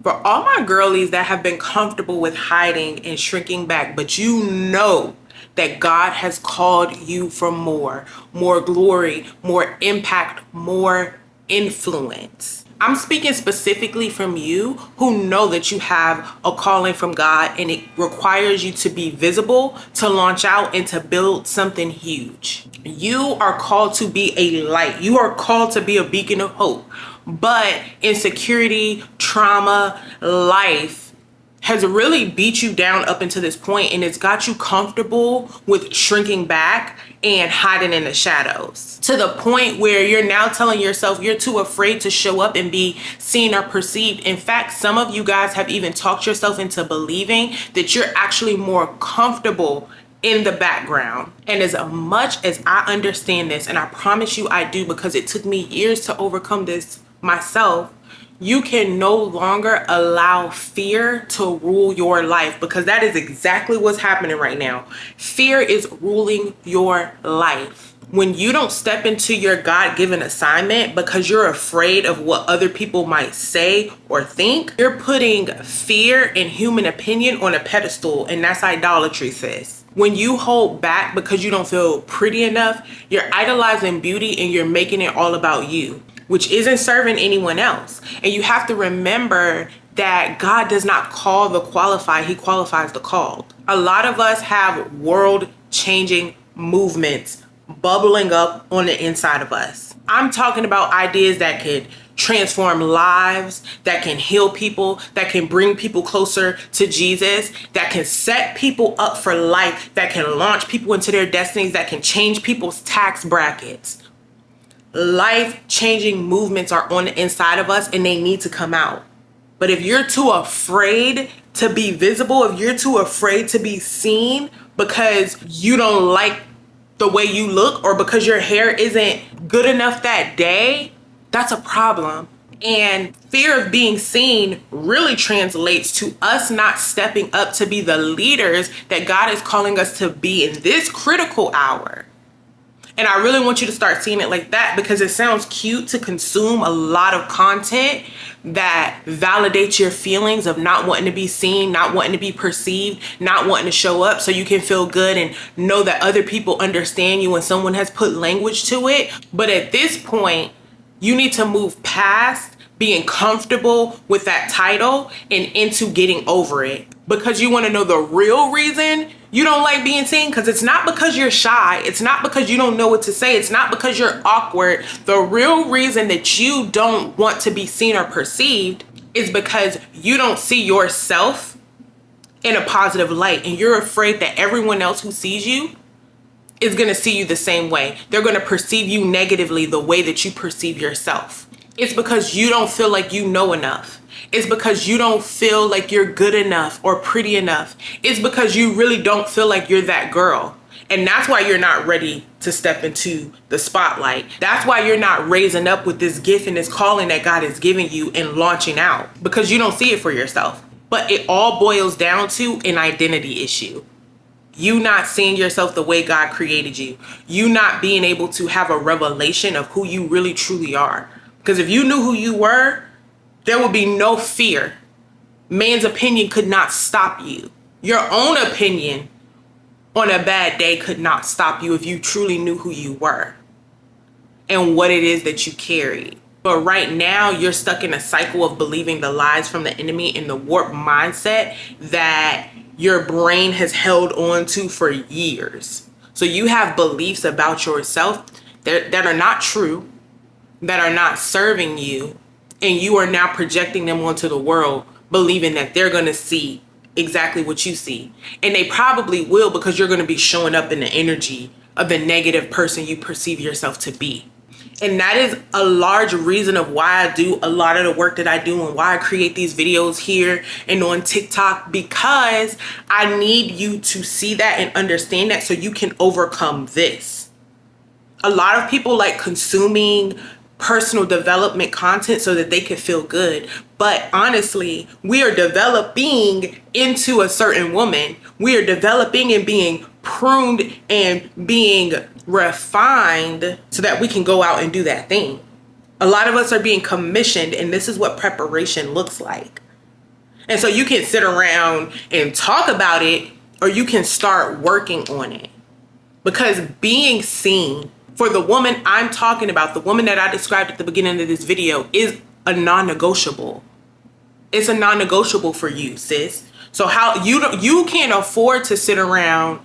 For all my girlies that have been comfortable with hiding and shrinking back, but you know that God has called you for more glory, more impact, more influence. I'm speaking specifically from you who know that you have a calling from God and it requires you to be visible, to launch out and to build something huge. You are called to be a light. You are called to be a beacon of hope. But insecurity, trauma, life has really beat you down up until this point, and it's got you comfortable with shrinking back and hiding in the shadows, to the point where you're now telling yourself you're too afraid to show up and be seen or perceived. In fact, some of you guys have even talked yourself into believing that you're actually more comfortable in the background. And as much as I understand this, and I promise you I do, because it took me years to overcome this myself, you can no longer allow fear to rule your life, because that is exactly what's happening right now. Fear is ruling your life. When you don't step into your God-given assignment because you're afraid of what other people might say or think, you're putting fear and human opinion on a pedestal, and that's idolatry, sis. When you hold back because you don't feel pretty enough, you're idolizing beauty and you're making it all about you, which isn't serving anyone else. And you have to remember that God does not call the qualified, he qualifies the called. A lot of us have world-changing movements bubbling up on the inside of us. I'm talking about ideas that could transform lives, that can heal people, that can bring people closer to Jesus, that can set people up for life, that can launch people into their destinies, that can change people's tax brackets. Life-changing movements are on the inside of us and they need to come out. But if you're too afraid to be visible, if you're too afraid to be seen because you don't like the way you look or because your hair isn't good enough that day, that's a problem. And fear of being seen really translates to us not stepping up to be the leaders that God is calling us to be in this critical hour. And I really want you to start seeing it like that, because it sounds cute to consume a lot of content that validates your feelings of not wanting to be seen, not wanting to be perceived, not wanting to show up so you can feel good and know that other people understand you and someone has put language to it. But at this point, you need to move past being comfortable with that title and into getting over it. Because you want to know the real reason you don't like being seen, because it's not because you're shy. It's not because you don't know what to say. It's not because you're awkward. The real reason that you don't want to be seen or perceived is because you don't see yourself in a positive light, and you're afraid that everyone else who sees you is going to see you the same way. They're going to perceive you negatively the way that you perceive yourself. It's because you don't feel like you know enough. It's because you don't feel like you're good enough or pretty enough. It's because you really don't feel like you're that girl. And that's why you're not ready to step into the spotlight. That's why you're not raising up with this gift and this calling that God is giving you and launching out, because you don't see it for yourself. But it all boils down to an identity issue. You not seeing yourself the way God created you. You not being able to have a revelation of who you really truly are. Because if you knew who you were, there would be no fear. Man's opinion could not stop you. Your own opinion on a bad day could not stop you if you truly knew who you were and what it is that you carried. But right now, you're stuck in a cycle of believing the lies from the enemy and the warped mindset that your brain has held on to for years. So you have beliefs about yourself that are not true, that are not serving you, and you are now projecting them onto the world, believing that they're going to see exactly what you see. And they probably will, because you're going to be showing up in the energy of the negative person you perceive yourself to be. And that is a large reason of why I do a lot of the work that I do and why I create these videos here and on TikTok, because I need you to see that and understand that so you can overcome this. A lot of people like consuming personal development content so that they can feel good. But honestly, we are developing into a certain woman. We are developing and being pruned and being refined so that we can go out and do that thing. A lot of us are being commissioned, and this is what preparation looks like. And so you can sit around and talk about it, or you can start working on it. Because being seen, for the woman I'm talking about, the woman that I described at the beginning of this video, is a non-negotiable. It's a non-negotiable for you, sis. So how you can't afford to sit around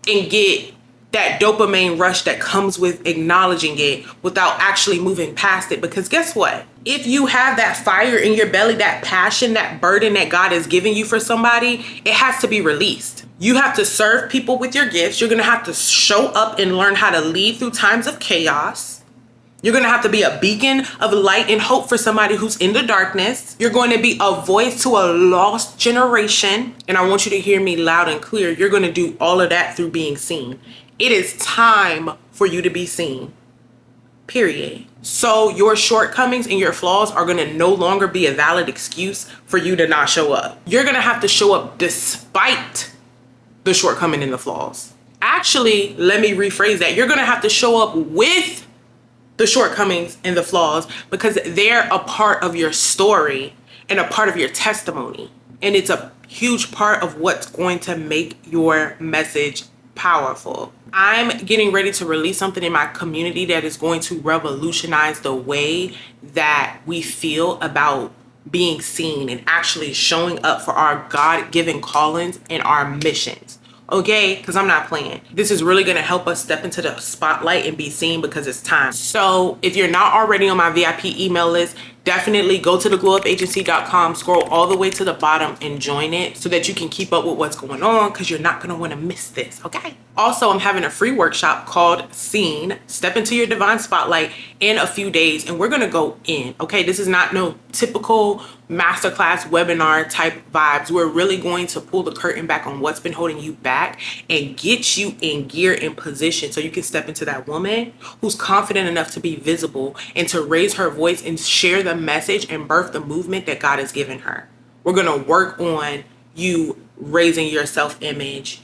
and get that dopamine rush that comes with acknowledging it without actually moving past it. Because guess what? If you have that fire in your belly, that passion, that burden that God has given you for somebody, it has to be released. You have to serve people with your gifts. You're going to have to show up and learn how to lead through times of chaos. You're going to have to be a beacon of light and hope for somebody who's in the darkness. You're going to be a voice to a lost generation. And I want you to hear me loud and clear. You're going to do all of that through being seen. It is time for you to be seen. Period. So your shortcomings and your flaws are going to no longer be a valid excuse for you to not show up. You're going to have to show up despite the shortcoming and the flaws. Actually, let me rephrase that. You're going to have to show up with the shortcomings and the flaws, because they're a part of your story and a part of your testimony. And it's a huge part of what's going to make your message powerful. I'm getting ready to release something in my community that is going to revolutionize the way that we feel about being seen and actually showing up for our God-given callings and our missions. Okay, because I'm not playing. This is really going to help us step into the spotlight and be seen, because it's time. So if you're not already on my VIP email list, definitely go to theglowupagency.com, scroll all the way to the bottom and join it so that you can keep up with what's going on, because you're not going to want to miss this, okay? Also, I'm having a free workshop called Seen, Step Into Your Divine Spotlight, in a few days, and we're going to go in, okay? This is not no typical masterclass webinar type vibes. We're really going to pull the curtain back on what's been holding you back and get you in gear and position so you can step into that woman who's confident enough to be visible and to raise her voice and share the message and birth the movement that God has given her. We're going to work on you raising your self-image,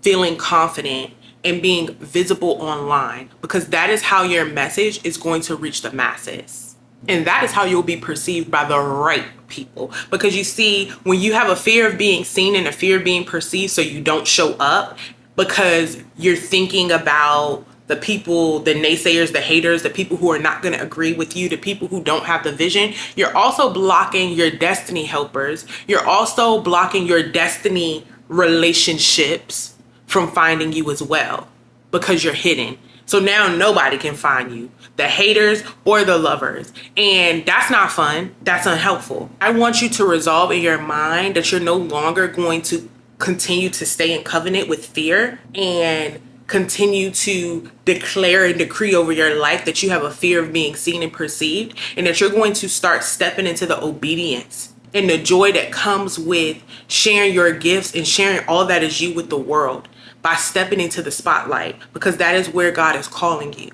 feeling confident, and being visible online, because that is how your message is going to reach the masses. And that is how you'll be perceived by the right people. Because you see, when you have a fear of being seen and a fear of being perceived, so you don't show up because you're thinking about the people, the naysayers, the haters, the people who are not going to agree with you, the people who don't have the vision, you're also blocking your destiny helpers. You're also blocking your destiny relationships from finding you as well, because you're hidden. So now nobody can find you, the haters or the lovers. And that's not fun. That's unhelpful. I want you to resolve in your mind that you're no longer going to continue to stay in covenant with fear and continue to declare and decree over your life that you have a fear of being seen and perceived, and that you're going to start stepping into the obedience and the joy that comes with sharing your gifts and sharing all that is you with the world by stepping into the spotlight, because that is where God is calling you.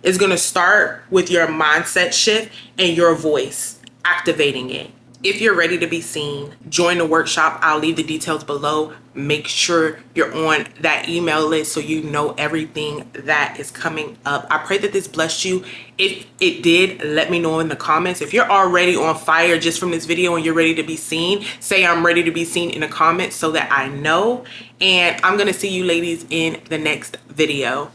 It's going to start with your mindset shift and your voice, activating it. If you're ready to be seen, join the workshop. I'll leave the details below. Make sure you're on that email list so you know everything that is coming up. I pray that this blessed you. If it did, let me know in the comments. If you're already on fire just from this video and you're ready to be seen, say I'm ready to be seen in the comments so that I know. And I'm going to see you ladies in the next video.